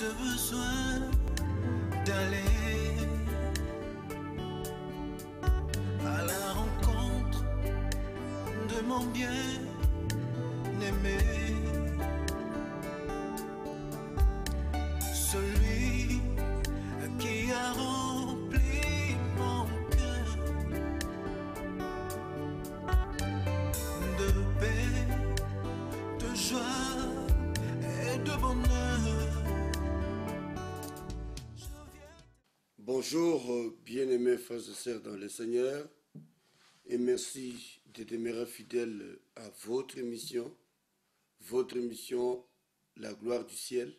ce besoin d'aller à la rencontre de mon bien-aimé, celui qui a rempli mon cœur de paix, de joie et de bonheur. Bonjour, bien-aimés frères et sœurs dans le Seigneur, et merci de demeurer fidèles à votre émission, La gloire du ciel.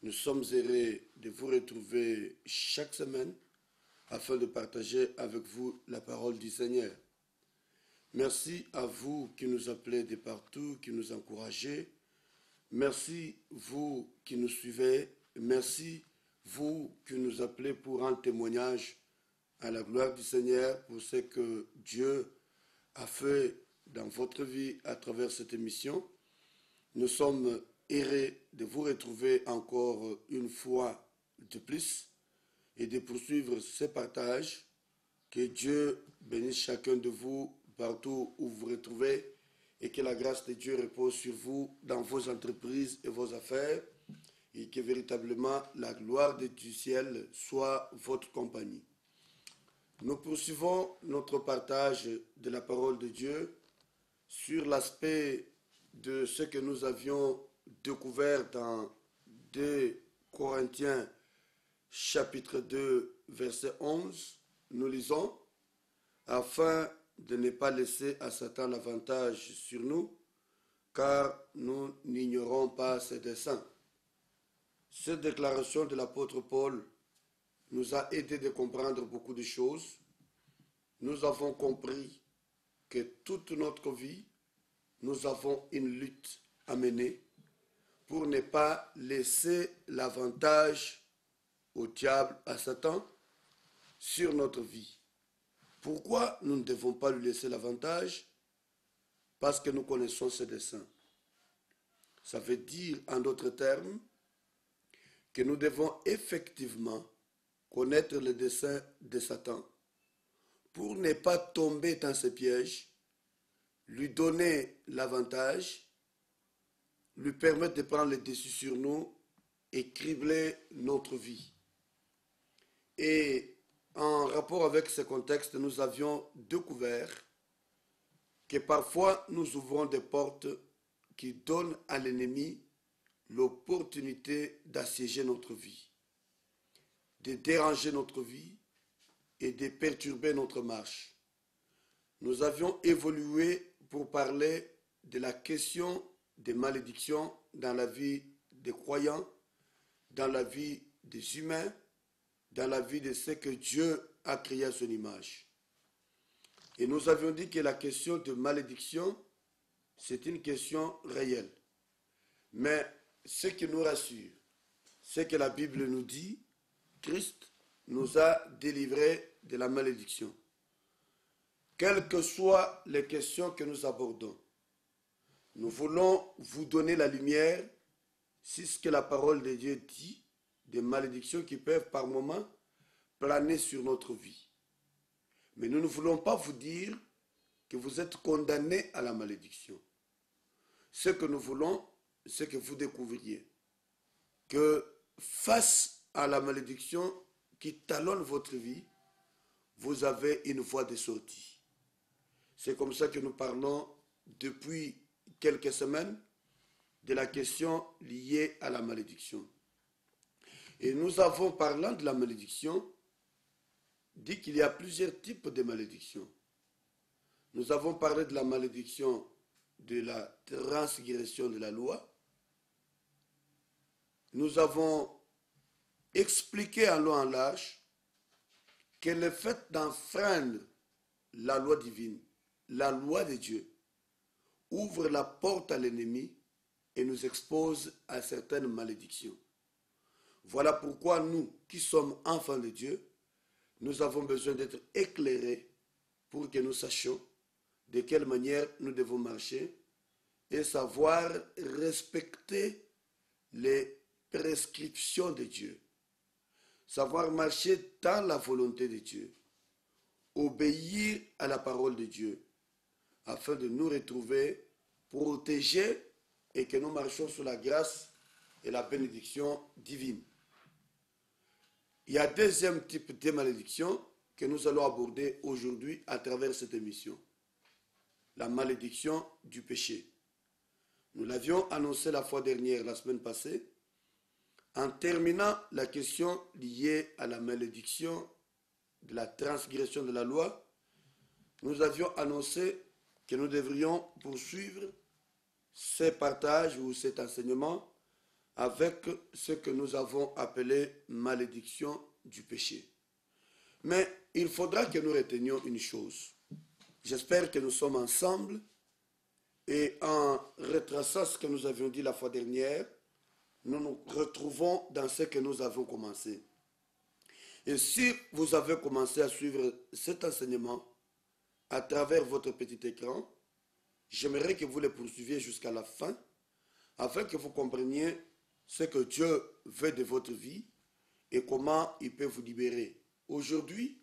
Nous sommes heureux de vous retrouver chaque semaine afin de partager avec vous la parole du Seigneur. Merci à vous qui nous appelez de partout, qui nous encouragez. Merci vous qui nous suivez. Merci vous qui nous appelez pour un témoignage à la gloire du Seigneur pour ce que Dieu a fait dans votre vie à travers cette émission. Nous sommes heureux de vous retrouver encore une fois de plus et de poursuivre ce partage. Que Dieu bénisse chacun de vous partout où vous vous retrouvez et que la grâce de Dieu repose sur vous dans vos entreprises et vos affaires et que véritablement la gloire du ciel soit votre compagnie. Nous poursuivons notre partage de la parole de Dieu sur l'aspect de ce que nous avions découvert dans 2 Corinthiens chapitre 2 verset 11. Nous lisons afin de ne pas laisser à Satan l'avantage sur nous, car nous n'ignorons pas ses desseins. Cette déclaration de l'apôtre Paul nous a aidé de comprendre beaucoup de choses. Nous avons compris que toute notre vie, nous avons une lutte à mener pour ne pas laisser l'avantage au diable, à Satan, sur notre vie. Pourquoi nous ne devons pas lui laisser l'avantage? Parce que nous connaissons ses desseins. Ça veut dire, en d'autres termes, que nous devons effectivement connaître les desseins de Satan pour ne pas tomber dans ses pièges, lui donner l'avantage, lui permettre de prendre le dessus sur nous et cribler notre vie. Et en rapport avec ce contexte, nous avions découvert que parfois nous ouvrons des portes qui donnent à l'ennemi l'opportunité d'assiéger notre vie, de déranger notre vie et de perturber notre marche. Nous avions évolué pour parler de la question des malédictions dans la vie des croyants, dans la vie des humains, dans la vie de ce que Dieu a créé à son image. Et nous avions dit que la question de malédiction, c'est une question réelle. Mais ce qui nous rassure, c'est que la Bible nous dit, Christ nous a délivrés de la malédiction. Quelles que soient les questions que nous abordons, nous voulons vous donner la lumière sur ce que la parole de Dieu dit, des malédictions qui peuvent par moments planer sur notre vie. Mais nous ne voulons pas vous dire que vous êtes condamnés à la malédiction. Ce que nous voulons, c'est que vous découvriez que face à la malédiction qui talonne votre vie, vous avez une voie de sortie. C'est comme ça que nous parlons depuis quelques semaines de la question liée à la malédiction. Et nous avons, parlant de la malédiction, dit qu'il y a plusieurs types de malédictions. Nous avons parlé de la malédiction de la transgression de la loi. Nous avons expliqué en long et en large que le fait d'enfreindre la loi divine, la loi de Dieu, ouvre la porte à l'ennemi et nous expose à certaines malédictions. Voilà pourquoi nous, qui sommes enfants de Dieu, nous avons besoin d'être éclairés pour que nous sachions de quelle manière nous devons marcher et savoir respecter les prescriptions de Dieu. Savoir marcher dans la volonté de Dieu. Obéir à la parole de Dieu. Afin de nous retrouver protégés et que nous marchions sous la grâce et la bénédiction divine. Il y a un deuxième type de malédiction que nous allons aborder aujourd'hui à travers cette émission. La malédiction du péché. Nous l'avions annoncé la fois dernière, la semaine passée, en terminant la question liée à la malédiction de la transgression de la loi. Nous avions annoncé que nous devrions poursuivre ce partage ou cet enseignement avec ce que nous avons appelé malédiction du péché. Mais il faudra que nous retenions une chose. J'espère que nous sommes ensemble et en retraçant ce que nous avions dit la fois dernière, nous nous retrouvons dans ce que nous avons commencé. Et si vous avez commencé à suivre cet enseignement à travers votre petit écran, j'aimerais que vous le poursuiviez jusqu'à la fin afin que vous compreniez ce que Dieu veut de votre vie et comment il peut vous libérer. Aujourd'hui,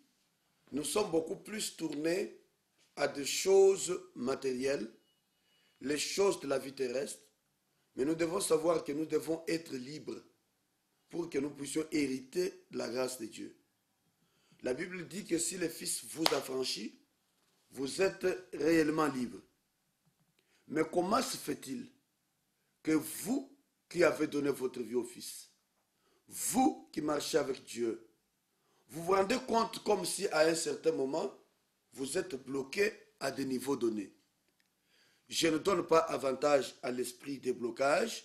nous sommes beaucoup plus tournés à des choses matérielles, les choses de la vie terrestre, mais nous devons savoir que nous devons être libres pour que nous puissions hériter de la grâce de Dieu. La Bible dit que si le Fils vous affranchit, vous êtes réellement libre. Mais comment se fait-il que vous qui avez donné votre vie au Fils, vous qui marchez avec Dieu, vous vous rendez compte comme si à un certain moment, vous êtes bloqué à des niveaux donnés. Je ne donne pas avantage à l'esprit des blocages,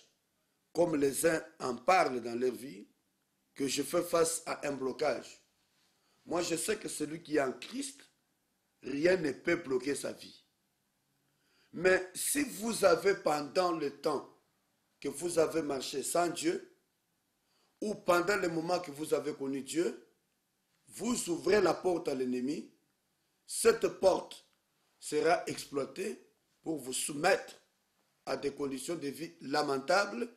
comme les uns en parlent dans leur vie, que je fais face à un blocage. Moi, je sais que celui qui est en Christ, rien ne peut bloquer sa vie. Mais si vous avez pendant le temps que vous avez marché sans Dieu, ou pendant le moment que vous avez connu Dieu, vous ouvrez la porte à l'ennemi, cette porte sera exploitée pour vous soumettre à des conditions de vie lamentables.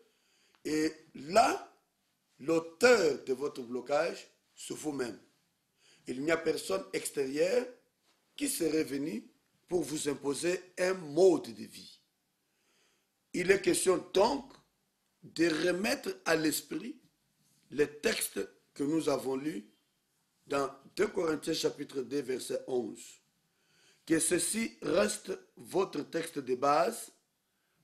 Et là, l'auteur de votre blocage, c'est vous-même. Il n'y a personne extérieur qui serait venu pour vous imposer un mode de vie. Il est question donc de remettre à l'esprit les textes que nous avons lus dans 2 Corinthiens chapitre 2 verset 11. Que ceci reste votre texte de base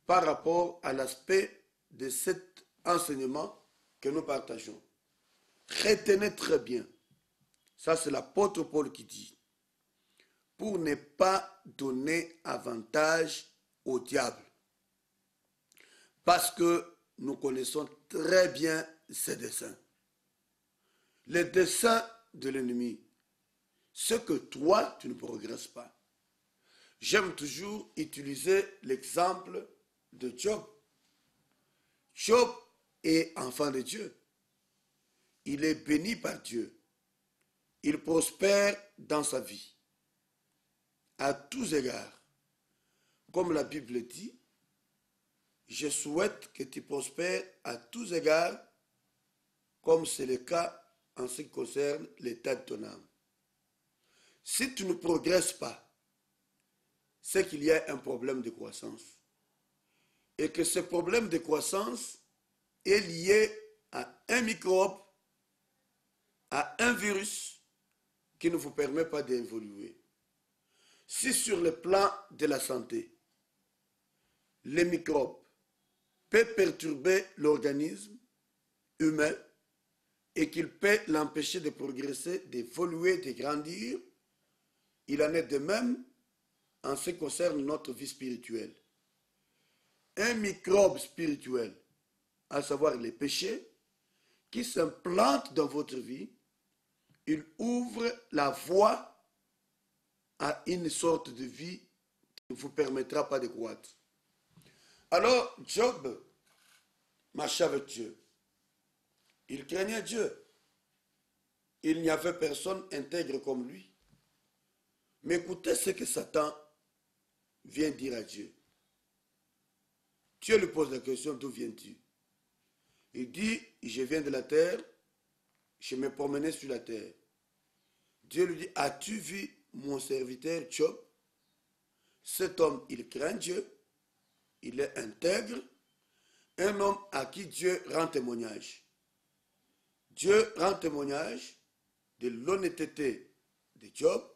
par rapport à l'aspect de cet enseignement que nous partageons. Retenez très bien, ça c'est l'apôtre Paul qui dit, pour ne pas donner avantage au diable. Parce que nous connaissons très bien ses desseins. Les desseins de l'ennemi, c'est que toi, tu ne progresses pas. J'aime toujours utiliser l'exemple de Job. Job est enfant de Dieu. Il est béni par Dieu. Il prospère dans sa vie. À tous égards. Comme la Bible dit, je souhaite que tu prospères à tous égards, comme c'est le cas en ce qui concerne l'état de ton âme. Si tu ne progresses pas, c'est qu'il y a un problème de croissance. Et que ce problème de croissance est lié à un microbe, à un virus qui ne vous permet pas d'évoluer. Si sur le plan de la santé, les microbes peuvent perturber l'organisme humain et qu'il peut l'empêcher de progresser, d'évoluer, de grandir, il en est de même en ce qui concerne notre vie spirituelle. Un microbe spirituel, à savoir les péchés, qui s'implante dans votre vie, il ouvre la voie à une sorte de vie qui ne vous permettra pas de croître. Alors, Job marchait avec Dieu. Il craignait Dieu. Il n'y avait personne intègre comme lui. Mais écoutez ce que Satan vient dire à Dieu. Dieu lui pose la question, d'où viens-tu? Il dit, je viens de la terre, je me promenais sur la terre. Dieu lui dit, as-tu vu mon serviteur Job? Cet homme, il craint Dieu, il est intègre, un homme à qui Dieu rend témoignage. Dieu rend témoignage de l'honnêteté de Job,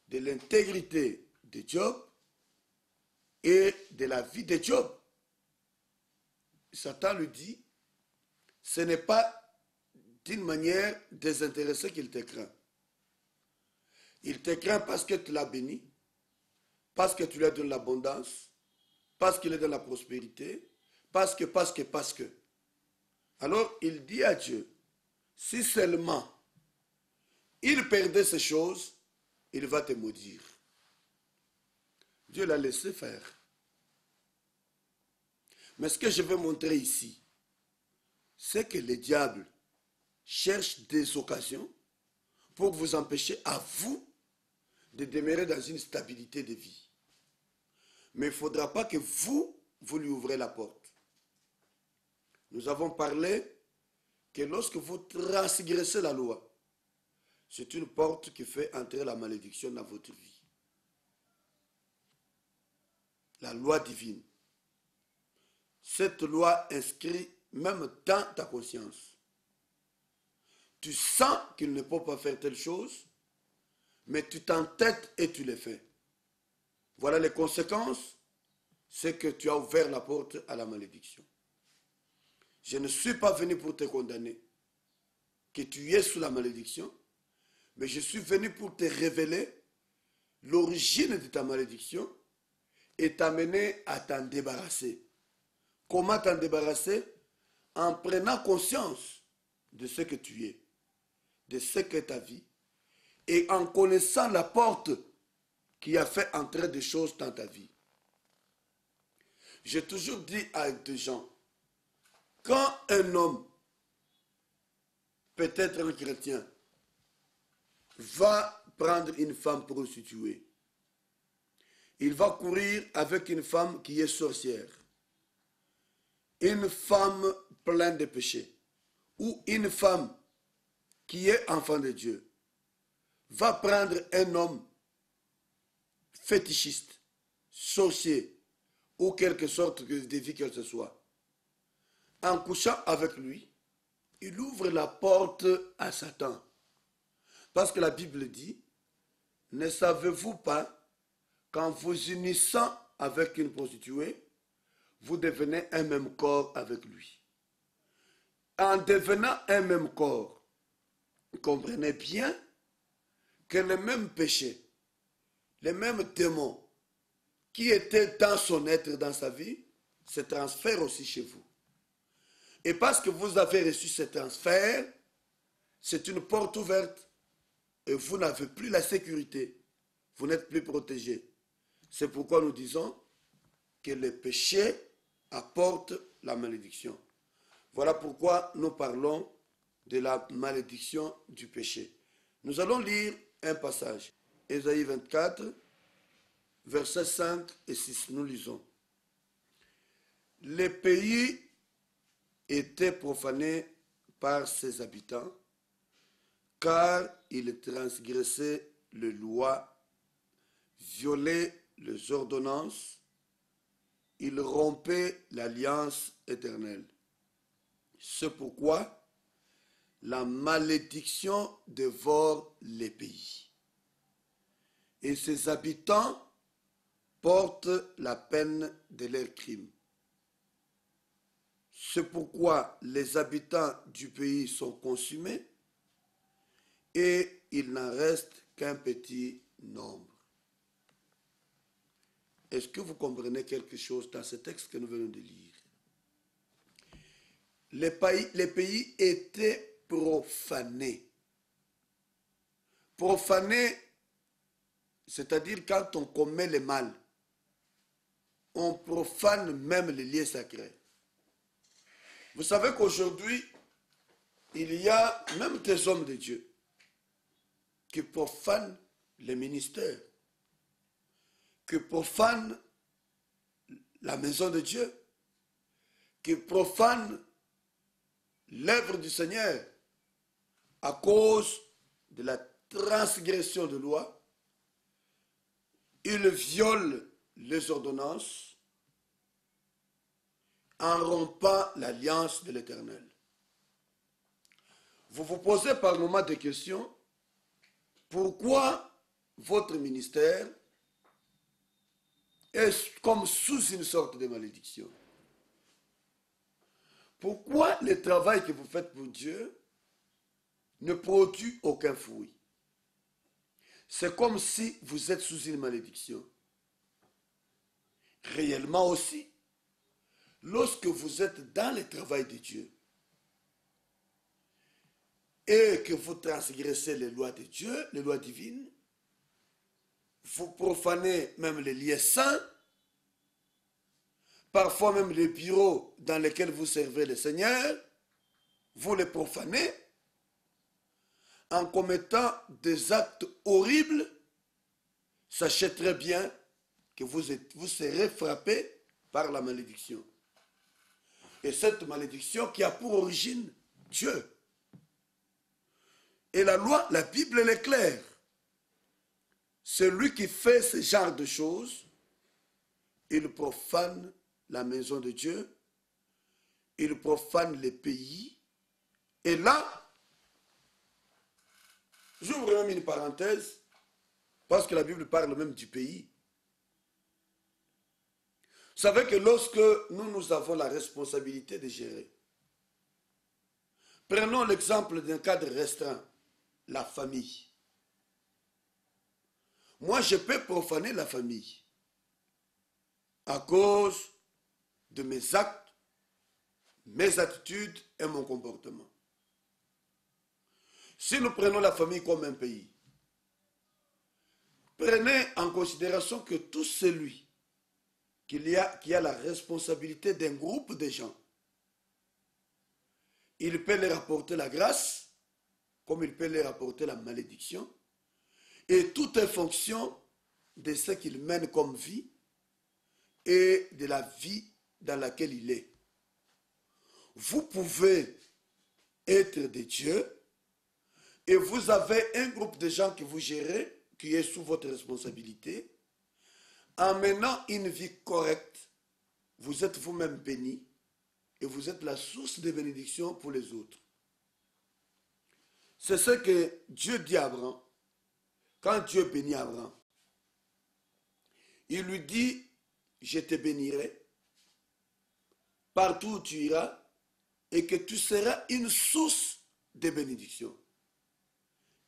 de l'intégrité de Job et de la vie de Job. Satan lui dit, ce n'est pas d'une manière désintéressée qu'il te craint. Il te craint parce que tu l'as béni, parce que tu lui as donné l'abondance, parce qu'il est dans la prospérité, parce que. Alors il dit à Dieu, si seulement il perdait ces choses, il va te maudire. Dieu l'a laissé faire. Mais ce que je veux montrer ici, c'est que le diable cherche des occasions pour vous empêcher à vous de demeurer dans une stabilité de vie. Mais il ne faudra pas que vous lui ouvrez la porte. Nous avons parlé que lorsque vous transgressez la loi, c'est une porte qui fait entrer la malédiction dans votre vie. La loi divine. Cette loi inscrit même dans ta conscience. Tu sens qu'il ne peut pas faire telle chose, mais tu t'entêtes et tu le fais. Voilà les conséquences, c'est que tu as ouvert la porte à la malédiction. Je ne suis pas venu pour te condamner, que tu es sous la malédiction, mais je suis venu pour te révéler l'origine de ta malédiction et t'amener à t'en débarrasser. Comment t'en débarrasser? En prenant conscience de ce que tu es, de ce qu'est ta vie, et en connaissant la porte qui a fait entrer des choses dans ta vie. J'ai toujours dit à des gens, quand un homme, peut-être un chrétien, va prendre une femme prostituée, il va courir avec une femme qui est sorcière, une femme pleine de péchés, ou une femme qui est enfant de Dieu, va prendre un homme fétichiste, sorcier, ou quelque sorte de vie que ce soit. En couchant avec lui, il ouvre la porte à Satan. Parce que la Bible dit, ne savez-vous pas qu'en vous unissant avec une prostituée, vous devenez un même corps avec lui. En devenant un même corps, comprenez bien que le même péché, les mêmes démons qui étaient dans son être, dans sa vie, se transfèrent aussi chez vous. Et parce que vous avez reçu ce transfert, c'est une porte ouverte et vous n'avez plus la sécurité. Vous n'êtes plus protégé. C'est pourquoi nous disons que le péché apporte la malédiction. Voilà pourquoi nous parlons de la malédiction du péché. Nous allons lire un passage. Ésaïe 24, versets 5 et 6. Nous lisons. Les pays étaient profanés par ses habitants, car ils transgressaient les lois, violaient les ordonnances, ils rompaient l'alliance éternelle. C'est pourquoi la malédiction dévore les pays. Et ses habitants portent la peine de leurs crimes. C'est pourquoi les habitants du pays sont consumés et il n'en reste qu'un petit nombre. Est-ce que vous comprenez quelque chose dans ce texte que nous venons de lire? Les pays étaient profanés. Profanés, c'est-à-dire quand on commet le mal, on profane même les lieux sacrés. Vous savez qu'aujourd'hui, il y a même des hommes de Dieu qui profanent les ministères, qui profanent la maison de Dieu, qui profanent l'œuvre du Seigneur à cause de la transgression de loi. Il viole les ordonnances en rompant l'alliance de l'Éternel. Vous vous posez par moments des questions. Pourquoi votre ministère est comme sous une sorte de malédiction? Pourquoi le travail que vous faites pour Dieu ne produit aucun fruit? C'est comme si vous êtes sous une malédiction. Réellement aussi, lorsque vous êtes dans le travail de Dieu et que vous transgressez les lois de Dieu, les lois divines, vous profanez même les lieux saints, parfois même les bureaux dans lesquels vous servez le Seigneur, vous les profanez en commettant des actes horribles. Sachez très bien que vous serez frappé par la malédiction. Et cette malédiction qui a pour origine Dieu. Et la loi, la Bible, elle est claire. Celui qui fait ce genre de choses, il profane la maison de Dieu, il profane les pays. Et là, j'ouvre même une parenthèse, parce que la Bible parle même du pays. Vous savez que lorsque nous avons la responsabilité de gérer, prenons l'exemple d'un cadre restreint, la famille. Moi, je peux profaner la famille à cause de mes actes, mes attitudes et mon comportement. Si nous prenons la famille comme un pays, prenez en considération que tout celui qui a la responsabilité d'un groupe de gens, il peut leur apporter la grâce, comme il peut leur apporter la malédiction, et tout est fonction de ce qu'il mène comme vie et de la vie dans laquelle il est. Vous pouvez être des dieux et vous avez un groupe de gens que vous gérez, qui est sous votre responsabilité. En menant une vie correcte, vous êtes vous-même béni et vous êtes la source de bénédiction pour les autres. C'est ce que Dieu dit à Abraham. Quand Dieu bénit Abraham, il lui dit, je te bénirai partout où tu iras et que tu seras une source de bénédiction.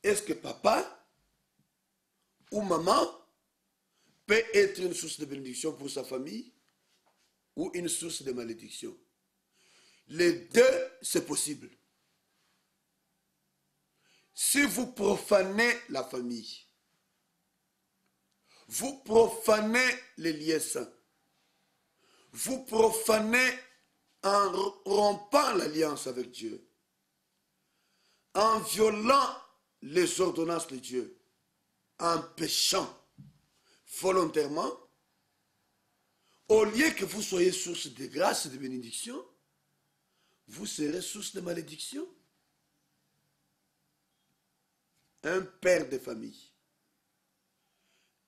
Est-ce que papa ou maman peut être une source de bénédiction pour sa famille ou une source de malédiction? Les deux, c'est possible. Si vous profanez la famille, vous profanez les liens saints, vous profanez en rompant l'alliance avec Dieu, en violant les ordonnances de Dieu, en péchant volontairement, au lieu que vous soyez source de grâce et de bénédiction, vous serez source de malédiction. Un père de famille,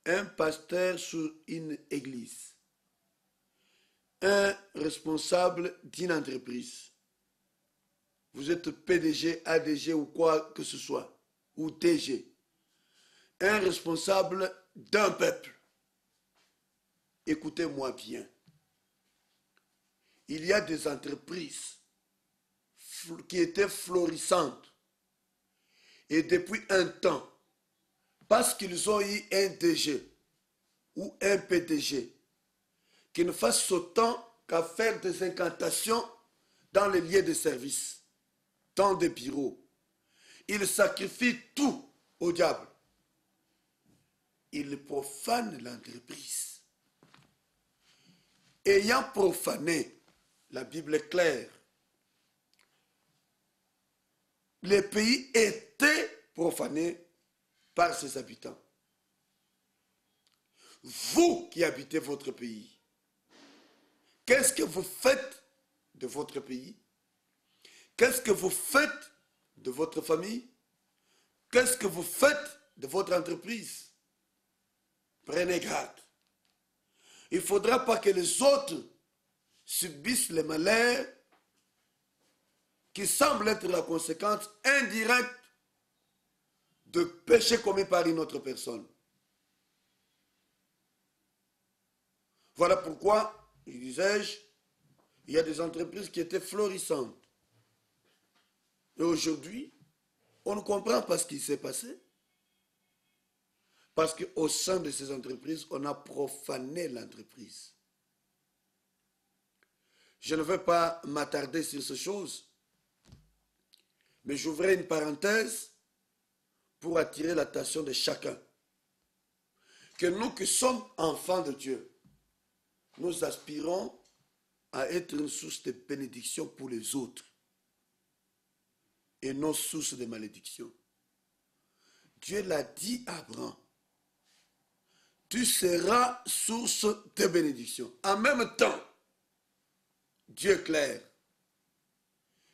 un pasteur sur une église, un responsable d'une entreprise. Vous êtes PDG, ADG ou quoi que ce soit, ou TG. Un responsable d'un peuple. Écoutez-moi bien. Il y a des entreprises qui étaient florissantes. Et depuis un temps, parce qu'ils ont eu un DG ou un PDG qui ne fasse autant qu'à faire des incantations dans les lieux de service, dans des bureaux, ils sacrifient tout au diable. Ils profanent l'entreprise. Ayant profané, la Bible est claire, les pays étaient profanés par ses habitants. Vous qui habitez votre pays, qu'est-ce que vous faites de votre pays? Qu'est-ce que vous faites de votre famille? Qu'est-ce que vous faites de votre entreprise? Prenez garde. Il ne faudra pas que les autres subissent les malheurs qui semblent être la conséquence indirecte de péchés commis par une autre personne. Voilà pourquoi, disais-je, il y a des entreprises qui étaient florissantes. Et aujourd'hui, on ne comprend pas ce qui s'est passé. Parce qu'au sein de ces entreprises, on a profané l'entreprise. Je ne vais pas m'attarder sur ces choses, mais j'ouvrirai une parenthèse pour attirer l'attention de chacun. Que nous qui sommes enfants de Dieu, nous aspirons à être une source de bénédiction pour les autres et non source de malédiction. Dieu l'a dit à Abraham, tu seras source de bénédiction. En même temps, Dieu est clair,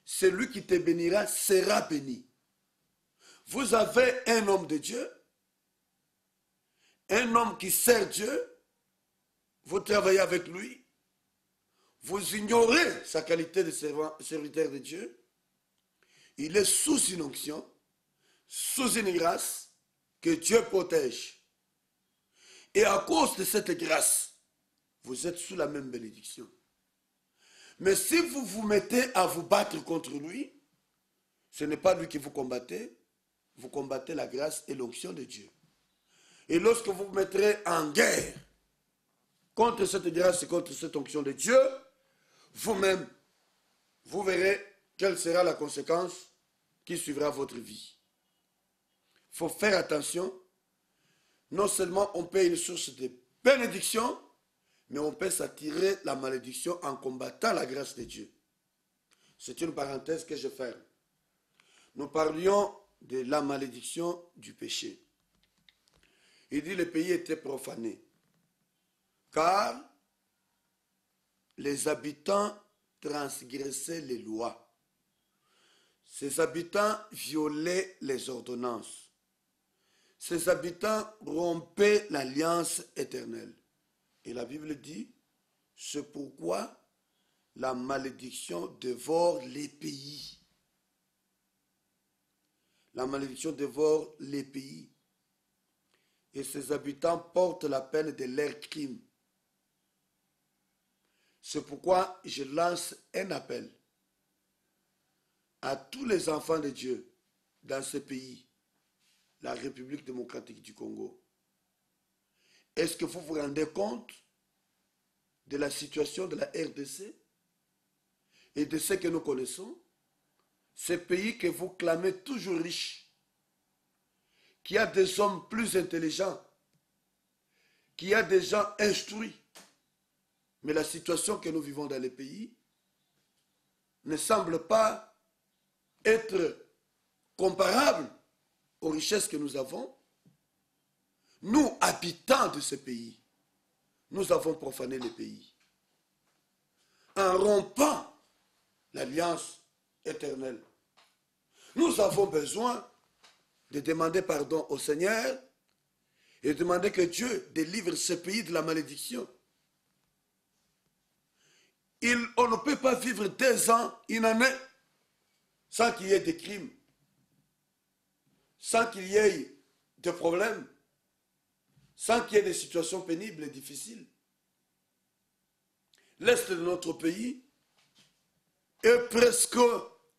celui qui te bénira sera béni. Vous avez un homme de Dieu, un homme qui sert Dieu, vous travaillez avec lui, vous ignorez sa qualité de serviteur de Dieu, il est sous une onction, sous une grâce que Dieu protège. Et à cause de cette grâce, vous êtes sous la même bénédiction. Mais si vous vous mettez à vous battre contre lui, ce n'est pas lui que vous combattez la grâce et l'onction de Dieu. Et lorsque vous vous mettrez en guerre contre cette grâce et contre cette onction de Dieu, vous-même, vous verrez quelle sera la conséquence qui suivra votre vie. Il faut faire attention. Non seulement on peut une source de bénédiction, mais on peut s'attirer la malédiction en combattant la grâce de Dieu. C'est une parenthèse que je ferme. Nous parlions de la malédiction du péché. Il dit le pays était profané, car les habitants transgressaient les lois. Ces habitants violaient les ordonnances. Ces habitants rompaient l'alliance éternelle. Et la Bible dit, c'est pourquoi la malédiction dévore les pays. La malédiction dévore les pays. Et ces habitants portent la peine de leurs crimes. C'est pourquoi je lance un appel à tous les enfants de Dieu dans ce pays, la République démocratique du Congo. Est-ce que vous vous rendez compte de la situation de la RDC et de ce que nous connaissons? Ce pays que vous clamez toujours riche, qui a des hommes plus intelligents, qui a des gens instruits. Mais la situation que nous vivons dans les pays ne semble pas être comparable aux richesses que nous avons. Nous, habitants de ce pays, nous avons profané le pays en rompant l'alliance éternelle. Nous avons besoin de demander pardon au Seigneur et demander que Dieu délivre ce pays de la malédiction. On ne peut pas vivre 2 ans, une année, sans qu'il y ait des crimes, sans qu'il y ait des problèmes, sans qu'il y ait des situations pénibles et difficiles. L'Est de notre pays est presque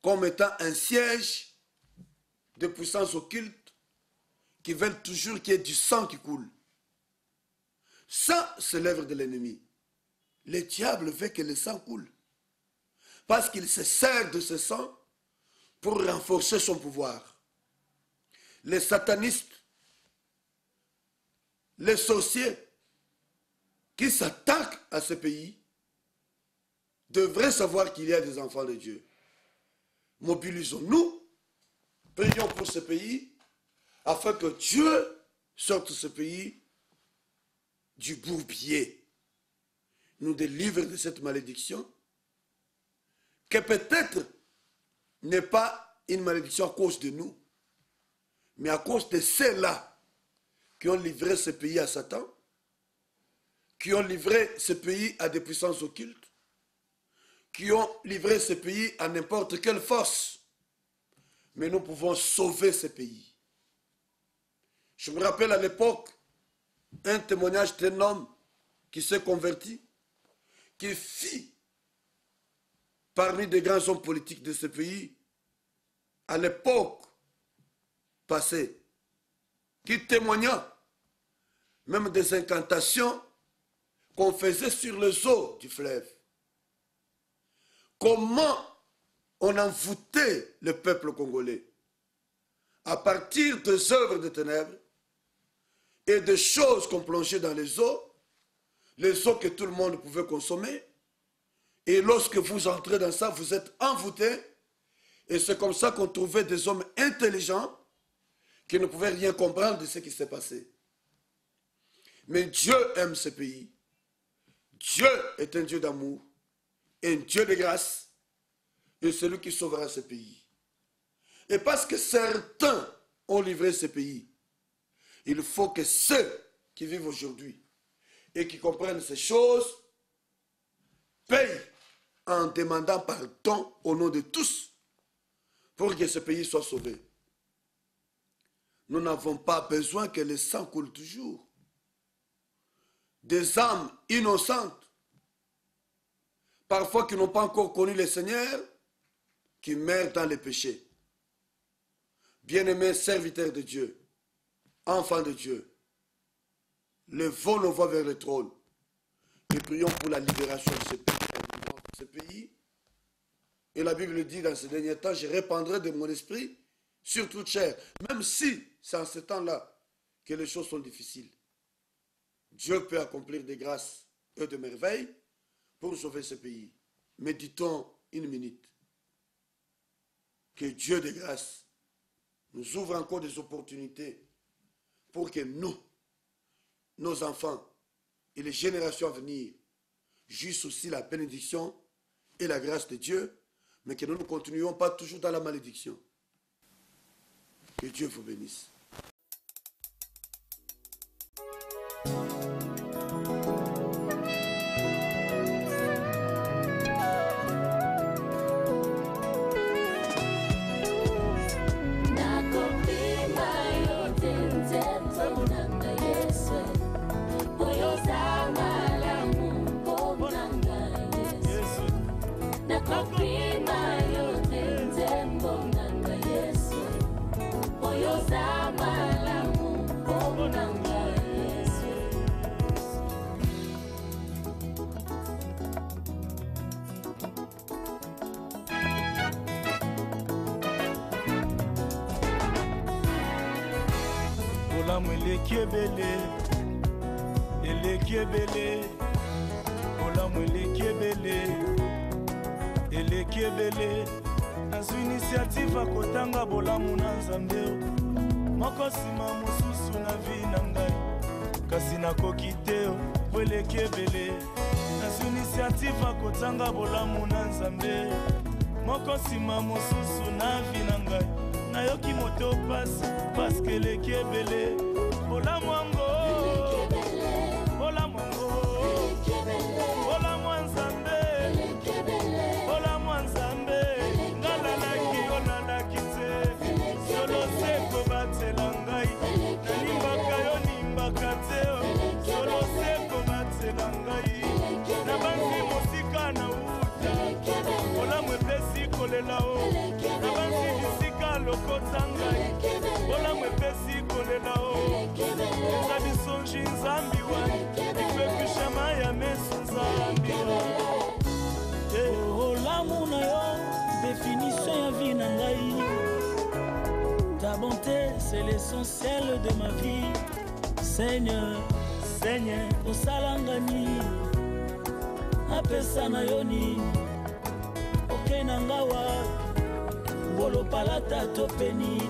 comme étant un siège de puissances occultes qui veulent toujours qu'il y ait du sang qui coule. Ça, c'est l'œuvre de l'ennemi. Le diable veut que le sang coule. Parce qu'il se sert de ce sang pour renforcer son pouvoir. Les satanistes, les sorciers qui s'attaquent à ce pays devraient savoir qu'il y a des enfants de Dieu. Mobilisons-nous, prions pour ce pays, afin que Dieu sorte ce pays du bourbier, nous délivre de cette malédiction, que peut-être n'est pas une malédiction à cause de nous, mais à cause de ceux-là qui ont livré ce pays à Satan, qui ont livré ce pays à des puissances occultes, qui ont livré ce pays à n'importe quelle force. Mais nous pouvons sauver ce pays. Je me rappelle à l'époque un témoignage d'un homme qui s'est converti, qui fit parmi des grands hommes politiques de ce pays, à l'époque passée, qui témoigna même des incantations qu'on faisait sur les eaux du fleuve. Comment on envoûtait le peuple congolais à partir des œuvres de ténèbres et des choses qu'on plongeait dans les eaux que tout le monde pouvait consommer. Et lorsque vous entrez dans ça, vous êtes envoûtés. Et c'est comme ça qu'on trouvait des hommes intelligents qui ne pouvaient rien comprendre de ce qui s'est passé. Mais Dieu aime ce pays. Dieu est un Dieu d'amour, un Dieu de grâce, et c'est lui qui sauvera ce pays. Et parce que certains ont livré ce pays, il faut que ceux qui vivent aujourd'hui et qui comprennent ces choses payent en demandant pardon au nom de tous pour que ce pays soit sauvé. Nous n'avons pas besoin que le sang coule toujours. Des âmes innocentes, parfois qui n'ont pas encore connu le Seigneur, qui meurent dans les péchés. Bien-aimés serviteurs de Dieu, enfants de Dieu, levons nos voix vers le trône et prions pour la libération de ce pays. Et la Bible dit dans ces derniers temps, je répandrai de mon esprit sur toute chair, même si c'est en ce temps-là que les choses sont difficiles. Dieu peut accomplir des grâces et des merveilles pour sauver ce pays. Méditons une minute. Que Dieu de grâce nous ouvre encore des opportunités pour que nous, nos enfants et les générations à venir jouissent aussi la bénédiction et la grâce de Dieu, mais que nous ne continuions pas toujours dans la malédiction. Que Dieu vous bénisse. Elekebele nazo initiative akotanga bolamu na Nzambe moko sima mosusu na vi na ngai kasi nakoki te po elekebele nazo initiative akotanga bolamu na Nzambe moko sima mosusu na vi na ngai nayoki moto pasi paske elekebele bolamu yango bolamu yango bolamu Nzambe définition ya vie na ngai. Ta bonté c'est l'essentiel de ma vie. Seigneur, Seigneur, osalanga nini apesa na yo nini okena ngawa bolopalata to pe nini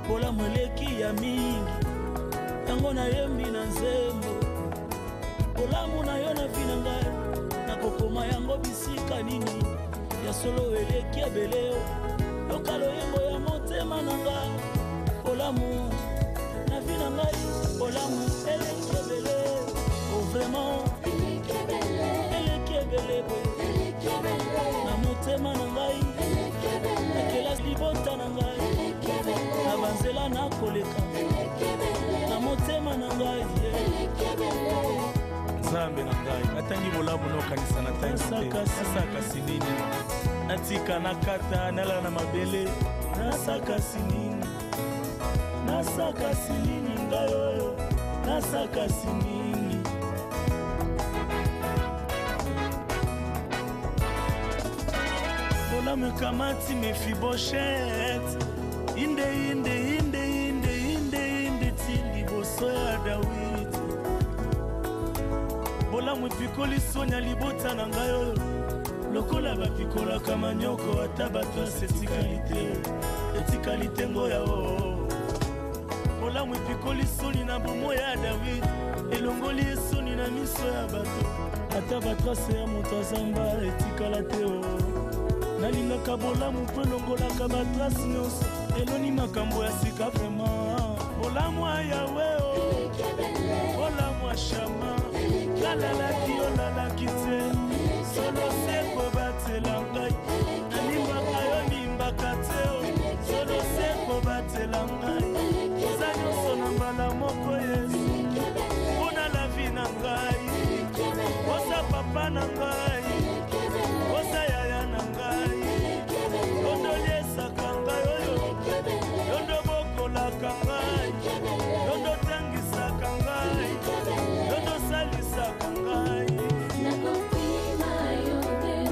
bolamu eleki ya mingi yango nayembi na nzembo bolamu na yo na vi na ngai nakokoma yango bisika nini ya solo eleki ebele yoka loyembo ya motema na ngai olamu na vi na ngai olamu eleki ebele vraiment eleki ebele na motema na ngai na kelasi libota na ngai na banzela nakoleka na motema na ngai nzambe na ngai natangi bolamu nokanisa na nasakasi nini natika nakata nalala na mabele nasakasi nini ngai oyo nasakasi nini bolamu ekamati Mefibosheth inde ti liboso ya Dawidi bolamu epikoli soni ya libota na ngai oyo lokola bapikolaka manyoko ata bato asa etikali te ngo yao bolamu epikoli soni na bomoi ya Dawidi elongoli esoni na miso ya bato ata batrase ya moto azamba etikala te o nalingaka bolamu mpo elongolaka batrase nyonso eloni makambo ya sika vraimen bolamu ya Yawe o bolamu ya Shama nalalaki olalaki te solo se kobatela ngai nalimbaka yo limbaka te o solo se kobatela ngai eza nyonso na mbala moko Yesu mpona la vi na ngai oza papa na ngai oza yaya na ngai yondo liesaka ngai oyo yondo bokolaka ngai yondo tangisaka ngai yondo salisaka ngai nakopima yo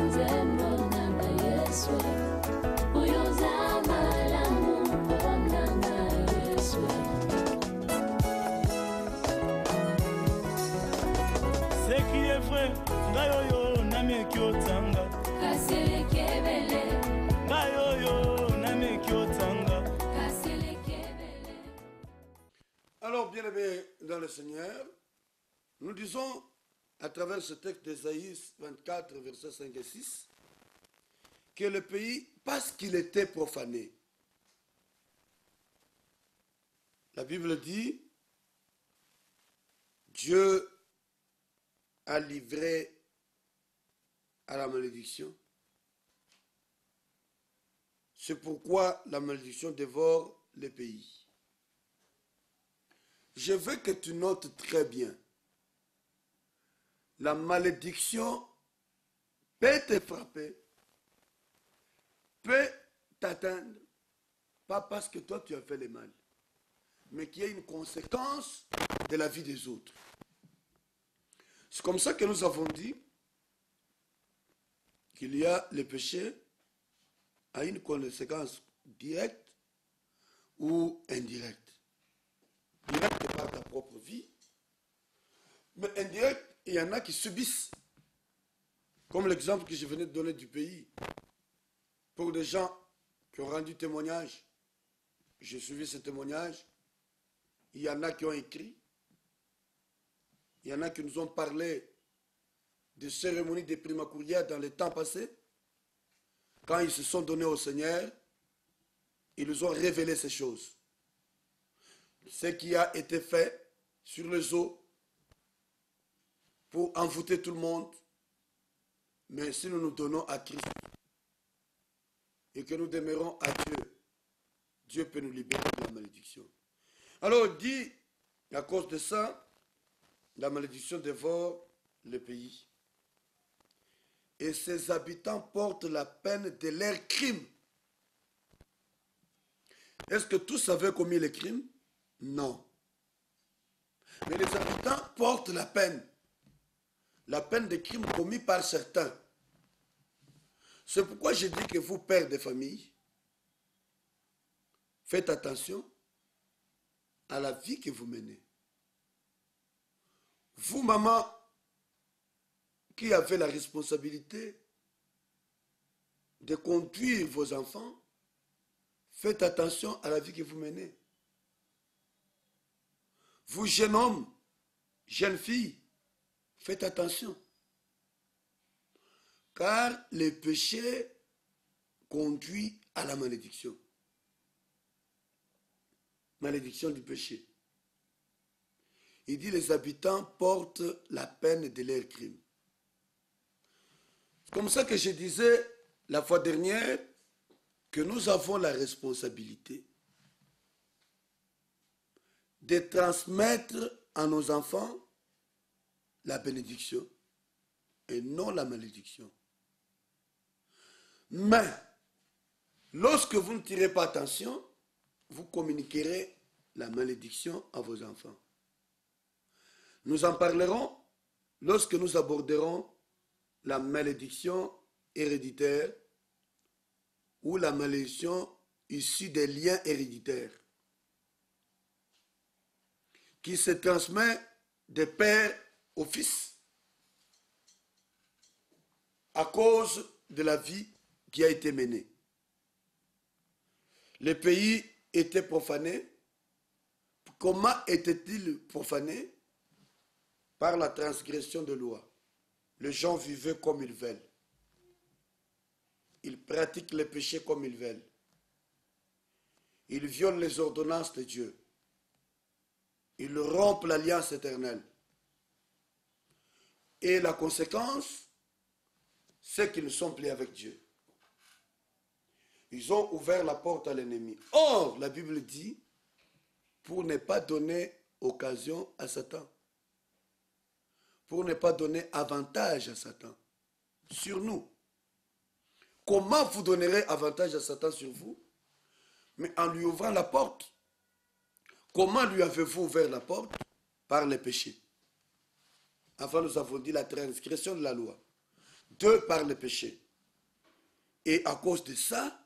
nzembo nanga Yesu oyo oza malamu mpona nga Yesu seki ye vrai ngai oyo nameki otanga kasi eleki ebele ngai oyo nameki otanga kasi eleki ebele. Alors, bien-aimés dans le Seigneur, nous disons à travers ce texte d'Ésaïe 24, versets 5 et 6, que le pays, parce qu'il était profané, la Bible dit, Dieu a livré à la malédiction. C'est pourquoi la malédiction dévore les pays. Je veux que tu notes très bien. La malédiction peut te frapper, peut t'atteindre, pas parce que toi tu as fait le mal, mais qu'il y a une conséquence de la vie des autres. C'est comme ça que nous avons dit qu'il y a le péché à une conséquence directe ou indirecte. Direct par ta propre vie, mais indirect, il y en a qui subissent. Comme l'exemple que je venais de donner du pays. Pour des gens qui ont rendu témoignage, j'ai suivi ce témoignage, il y en a qui ont écrit, il y en a qui nous ont parlé de cérémonies de primacourières dans les temps passés. Quand ils se sont donnés au Seigneur, ils nous ont révélé ces choses. Ce qui a été fait sur les eaux pour envoûter tout le monde. Mais si nous nous donnons à Christ et que nous demeurons à Dieu, Dieu peut nous libérer de la malédiction. Alors il dit, à cause de ça, la malédiction dévore le pays. Et ses habitants portent la peine de leurs crimes. Est-ce que tous avaient commis les crimes? Non. Mais les habitants portent la peine des crimes commis par certains. C'est pourquoi je dis que vous, pères de famille, faites attention à la vie que vous menez. Vous, maman, qui avez la responsabilité de conduire vos enfants, faites attention à la vie que vous menez. Vous, jeune homme, jeune fille, faites attention. Car le péché conduit à la malédiction. Malédiction du péché. Il dit les habitants portent la peine de leurs crimes. C'est comme ça que je disais la fois dernière que nous avons la responsabilité de transmettre à nos enfants la bénédiction et non la malédiction. Mais lorsque vous ne tirez pas attention, vous communiquerez la malédiction à vos enfants. Nous en parlerons lorsque nous aborderons la malédiction héréditaire ou la malédiction issue des liens héréditaires qui se transmet de père au fils à cause de la vie qui a été menée. Le pays était profané. Comment était-il profané? Par la transgression de loi. Les gens vivaient comme ils veulent. Ils pratiquent les péchés comme ils veulent. Ils violent les ordonnances de Dieu. Ils rompent l'alliance éternelle. Et la conséquence, c'est qu'ils ne sont plus avec Dieu. Ils ont ouvert la porte à l'ennemi. Or, la Bible dit, pour ne pas donner occasion à Satan. Pour ne pas donner avantage à Satan sur nous. Comment vous donnerez avantage à Satan sur vous? Mais en lui ouvrant la porte. Comment lui avez-vous ouvert la porte? Par les péchés. Enfin, nous avons dit la transgression de la loi. 2, par les péchés. Et à cause de ça,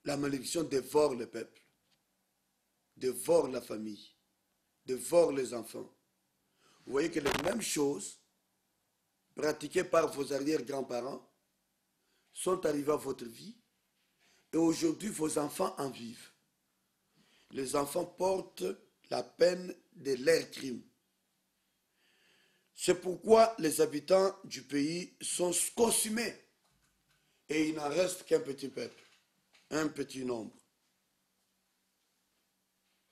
la malédiction dévore le peuple, dévore la famille, dévore les enfants. Vous voyez que les mêmes choses pratiquées par vos arrière-grands-parents sont arrivées à votre vie et aujourd'hui vos enfants en vivent. Les enfants portent la peine de leurs crimes. C'est pourquoi les habitants du pays sont consumés et il n'en reste qu'un petit peuple, un petit nombre.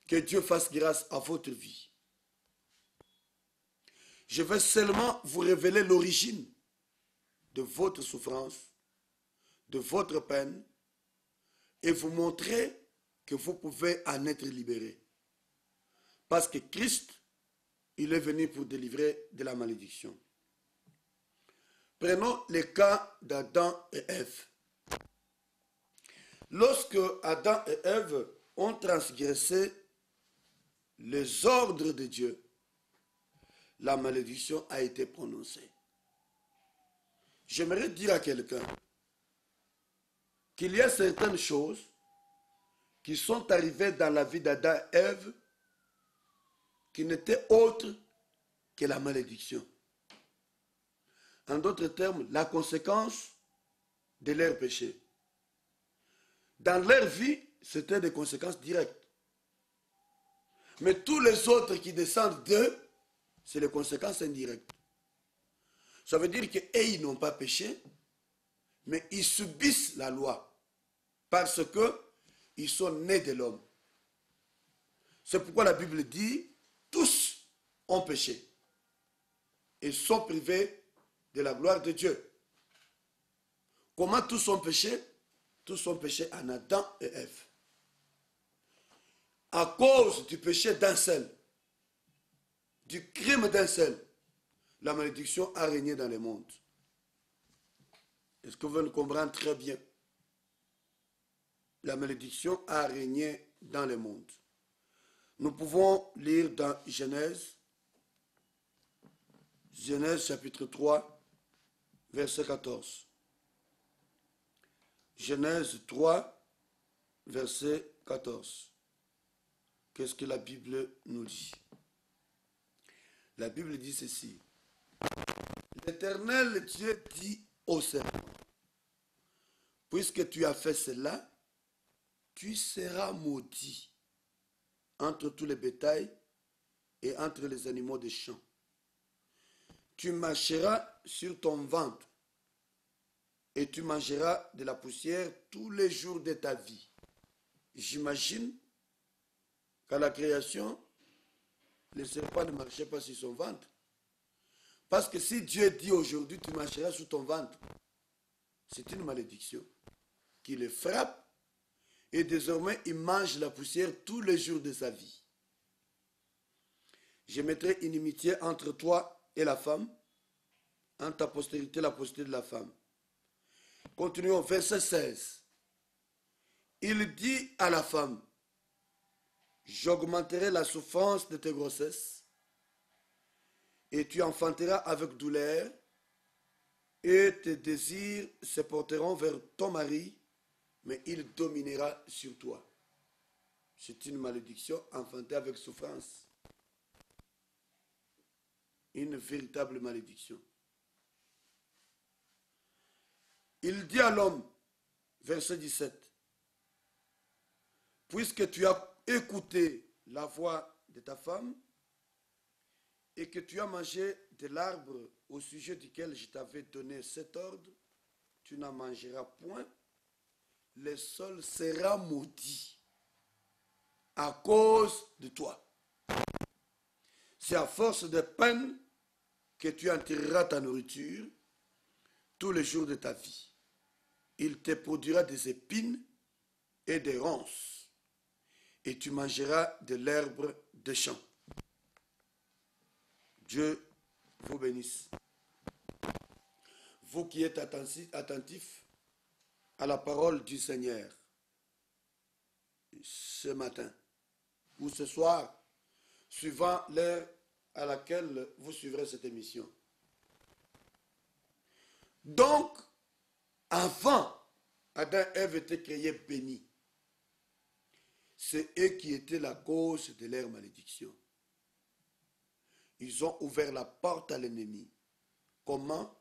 Que Dieu fasse grâce à votre vie. Je vais seulement vous révéler l'origine de votre souffrance, de votre peine, et vous montrer que vous pouvez en être libéré. Parce que Christ, il est venu pour délivrer de la malédiction. Prenons le cas d'Adam et Ève. Lorsque Adam et Ève ont transgressé les ordres de Dieu, la malédiction a été prononcée. J'aimerais dire à quelqu'un qu'il y a certaines choses qui sont arrivées dans la vie d'Adam et Ève qui n'étaient autres que la malédiction. En d'autres termes, la conséquence de leur péché. Dans leur vie, c'était des conséquences directes. Mais tous les autres qui descendent d'eux, c'est les conséquences indirectes. Ça veut dire qu'ils n'ont pas péché, mais ils subissent la loi parce qu'ils sont nés de l'homme. C'est pourquoi la Bible dit, tous ont péché et sont privés de la gloire de Dieu. Comment tous ont péché? Tous ont péché en Adam et Ève. À cause du péché d'un seul, du crime d'un seul, la malédiction a régné dans le monde. Est-ce que vous le comprenez très bien? La malédiction a régné dans le monde. Nous pouvons lire dans Genèse chapitre 3, verset 14. Genèse 3, verset 14. Qu'est-ce que la Bible nous dit? La Bible dit ceci. L'Éternel Dieu dit au serpent, puisque tu as fait cela, tu seras maudit entre tous les bétails et entre les animaux des champs. Tu marcheras sur ton ventre et tu mangeras de la poussière tous les jours de ta vie. J'imagine qu'à la création, le serpent ne marchait pas sur son ventre. Parce que si Dieu dit aujourd'hui, tu marcheras sur ton ventre, c'est une malédiction qui le frappe et désormais il mange la poussière tous les jours de sa vie. Je mettrai inimitié entre toi et la femme, entre ta postérité et la postérité de la femme. Continuons, verset 16. Il dit à la femme, j'augmenterai la souffrance de tes grossesses, et tu enfanteras avec douleur, et tes désirs se porteront vers ton mari, mais il dominera sur toi. C'est une malédiction enfantée avec souffrance. Une véritable malédiction. Il dit à l'homme, verset 17, puisque tu as écouté la voix de ta femme et que tu as mangé de l'arbre au sujet duquel je t'avais donné cet ordre, tu n'en mangeras point, le sol sera maudit à cause de toi. C'est à force de peine que tu en tireras ta nourriture tous les jours de ta vie. Il te produira des épines et des ronces, et tu mangeras de l'herbe des champs. Dieu vous bénisse. Vous qui êtes attentifs à la parole du Seigneur ce matin ou ce soir, suivant l'heure à laquelle vous suivrez cette émission. Donc, avant, Adam et Ève étaient créés bénis. C'est eux qui étaient la cause de leur malédiction. Ils ont ouvert la porte à l'ennemi. Comment?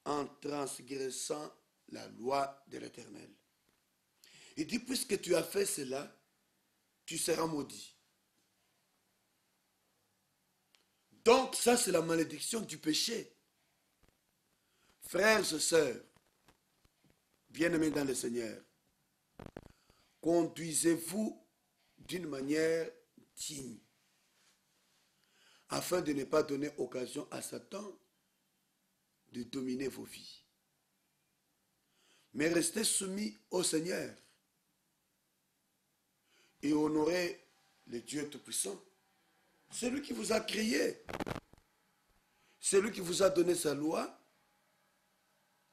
En transgressant la loi de l'Éternel. Il dit, puisque tu as fait cela, tu seras maudit. Donc ça, c'est la malédiction du péché. Frères et sœurs, bien-aimés dans le Seigneur, conduisez-vous d'une manière digne, afin de ne pas donner occasion à Satan de dominer vos vies. Mais restez soumis au Seigneur et honorez le Dieu Tout-Puissant. C'est lui qui vous a créé. C'est lui qui vous a donné sa loi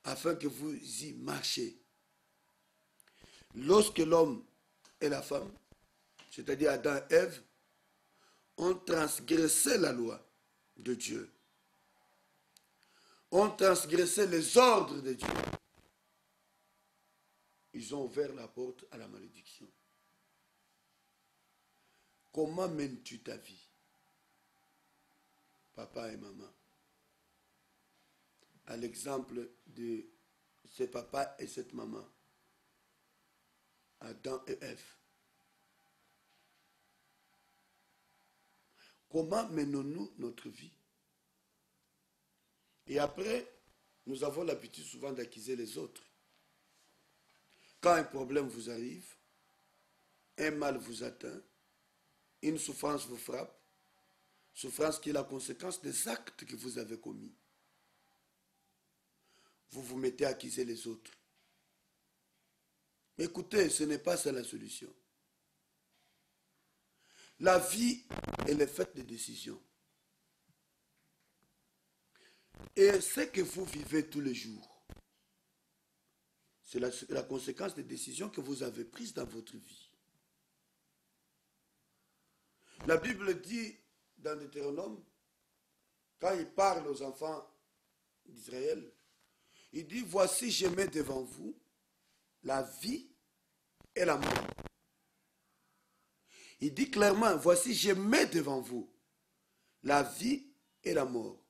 afin que vous y marchiez. Lorsque l'homme et la femme, c'est-à-dire Adam et Ève, ont transgressé la loi de Dieu, ont transgressé les ordres de Dieu, ils ont ouvert la porte à la malédiction. Comment mènes-tu ta vie, papa et maman? À l'exemple de ce papa et cette maman, Adam et Ève. Comment menons-nous notre vie? Et après, nous avons l'habitude souvent d'accuser les autres. Quand un problème vous arrive, un mal vous atteint, une souffrance vous frappe, souffrance qui est la conséquence des actes que vous avez commis. Vous vous mettez à accuser les autres. Écoutez, ce n'est pas ça la solution. La vie, elle est faite de décisions. Et ce que vous vivez tous les jours, c'est la conséquence des décisions que vous avez prises dans votre vie. La Bible dit dans Deutéronome, quand il parle aux enfants d'Israël, il dit, voici, je mets devant vous la vie et la mort. Il dit clairement, voici, je mets devant vous la vie et la mort.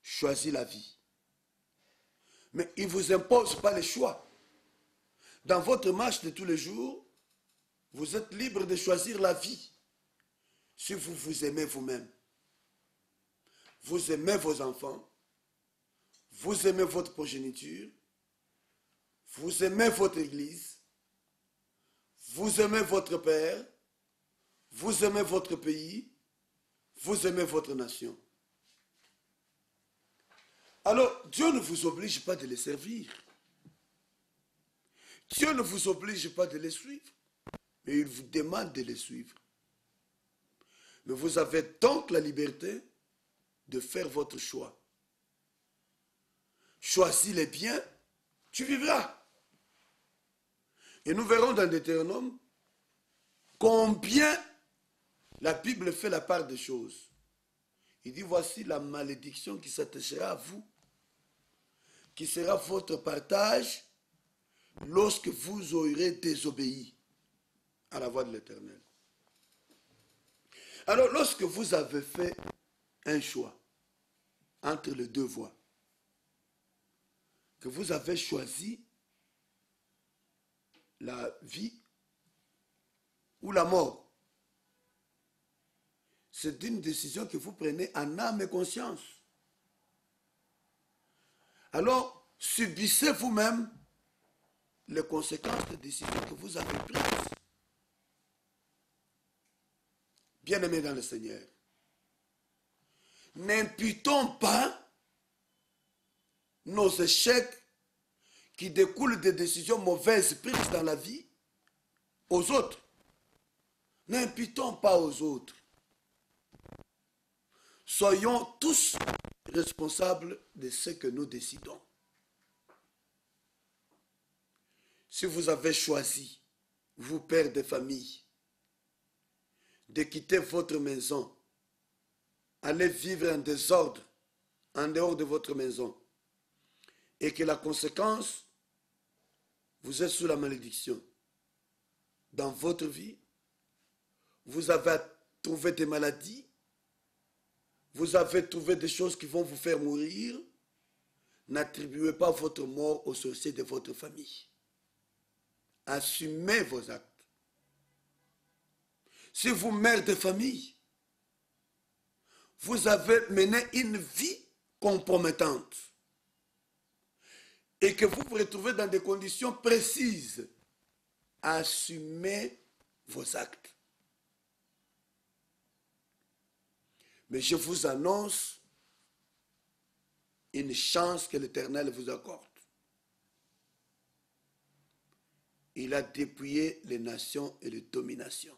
Choisis la vie. Mais il ne vous impose pas le choix. Dans votre marche de tous les jours, vous êtes libre de choisir la vie. Si vous vous aimez vous-même, vous aimez vos enfants, vous aimez votre progéniture, vous aimez votre église, vous aimez votre père, vous aimez votre pays, vous aimez votre nation. Alors, Dieu ne vous oblige pas de les servir. Dieu ne vous oblige pas de les suivre, mais il vous demande de les suivre. Mais vous avez donc la liberté de faire votre choix. Choisis les biens, tu vivras. Et nous verrons dans Deutéronome combien la Bible fait la part des choses. Il dit, voici la malédiction qui s'attachera à vous, qui sera votre partage lorsque vous aurez désobéi à la voix de l'Éternel. Alors, lorsque vous avez fait un choix entre les deux voies, que vous avez choisi la vie ou la mort, c'est une décision que vous prenez en âme et conscience. Alors, subissez vous-même les conséquences des décisions que vous avez prises. Bien-aimés dans le Seigneur, n'imputons pas nos échecs qui découlent des décisions mauvaises prises dans la vie aux autres. N'imputons pas aux autres. Soyons tous responsables de ce que nous décidons. Si vous avez choisi, vous pères de famille, de quitter votre maison, aller vivre en désordre en dehors de votre maison, et que la conséquence, vous êtes sous la malédiction dans votre vie, vous avez trouvé des maladies, vous avez trouvé des choses qui vont vous faire mourir, n'attribuez pas votre mort aux sorciers de votre famille. Assumez vos actes. Si vous, mère de famille, vous avez mené une vie compromettante et que vous vous retrouvez dans des conditions précises, assumez vos actes. Mais je vous annonce une chance que l'Éternel vous accorde. Il a dépouillé les nations et les dominations.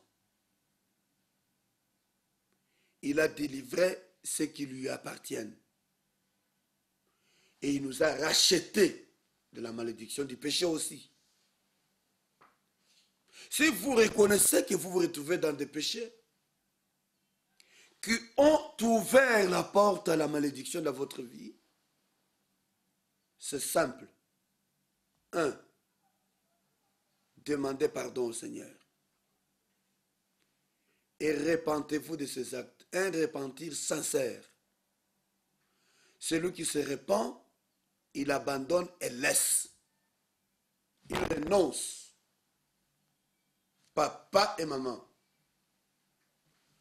Il a délivré ceux qui lui appartiennent. Et il nous a rachetés de la malédiction du péché aussi. Si vous reconnaissez que vous vous retrouvez dans des péchés qui ont ouvert la porte à la malédiction dans votre vie, c'est simple. 1. Demandez pardon au Seigneur. Et repentez-vous de ces actes. Un repentir sincère. Celui qui se repent, il abandonne et laisse. Il renonce. Papa et maman,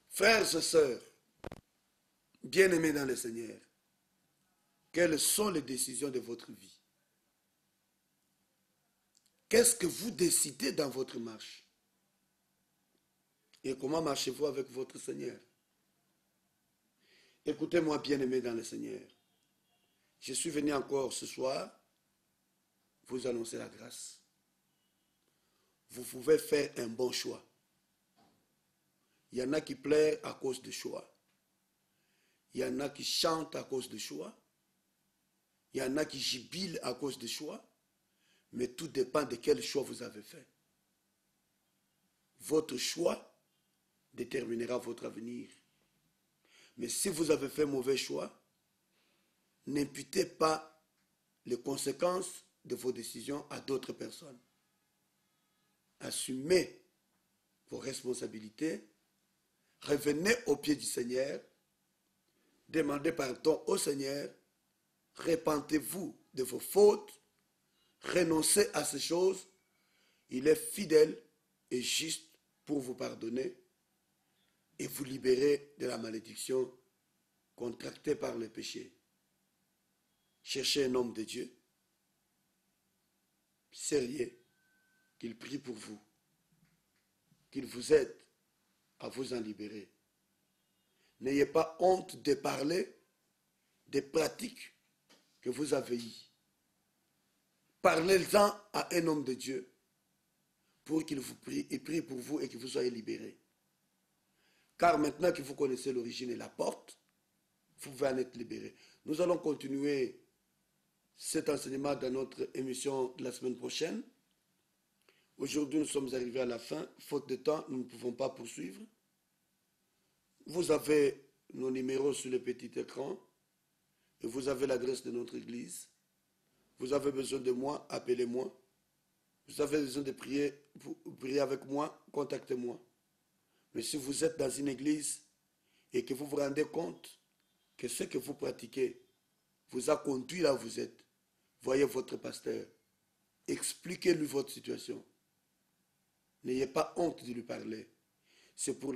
frères et sœurs, bien-aimés dans le Seigneur, quelles sont les décisions de votre vie? Qu'est-ce que vous décidez dans votre marche? Et comment marchez-vous avec votre Seigneur? Écoutez-moi, bien-aimés dans le Seigneur. Je suis venu encore ce soir vous annoncer la grâce. Vous pouvez faire un bon choix. Il y en a qui pleurent à cause du choix. Il y en a qui chantent à cause du choix. Il y en a qui jubilent à cause du choix. Mais tout dépend de quel choix vous avez fait. Votre choix déterminera votre avenir. Mais si vous avez fait mauvais choix, n'imputez pas les conséquences de vos décisions à d'autres personnes. Assumez vos responsabilités, revenez au pied du Seigneur, demandez pardon au Seigneur, repentez-vous de vos fautes, renoncez à ces choses, il est fidèle et juste pour vous pardonner et vous libérer de la malédiction contractée par le péché. cherchez un homme de Dieu, sérieux, qu'il prie pour vous, qu'il vous aide à vous en libérer. N'ayez pas honte de parler des pratiques que vous avez eues. Parlez-en à un homme de Dieu pour qu'il vous prie, et prie pour vous et que vous soyez libérés. Car maintenant que vous connaissez l'origine et la porte, vous pouvez en être libérés. Nous allons continuer cet enseignement dans notre émission de la semaine prochaine. Aujourd'hui, nous sommes arrivés à la fin. Faute de temps, nous ne pouvons pas poursuivre. Vous avez nos numéros sur le petit écran et vous avez l'adresse de notre église. Vous avez besoin de moi, appelez-moi. Vous avez besoin de prier, prier avec moi, contactez-moi. Mais si vous êtes dans une église et que vous vous rendez compte que ce que vous pratiquez vous a conduit là où vous êtes, voyez votre pasteur, expliquez-lui votre situation. N'ayez pas honte de lui parler. C'est pour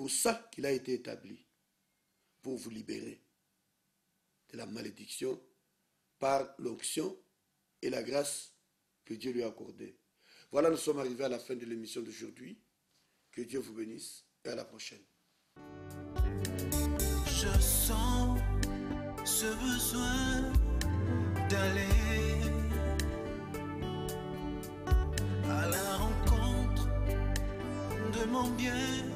ça qu'il a été établi, pour vous libérer de la malédiction par l'onction et la grâce que Dieu lui a accordée. Voilà, nous sommes arrivés à la fin de l'émission d'aujourd'hui. Que Dieu vous bénisse et à la prochaine. Je sens ce besoin d'aller à la rencontre de mon bien.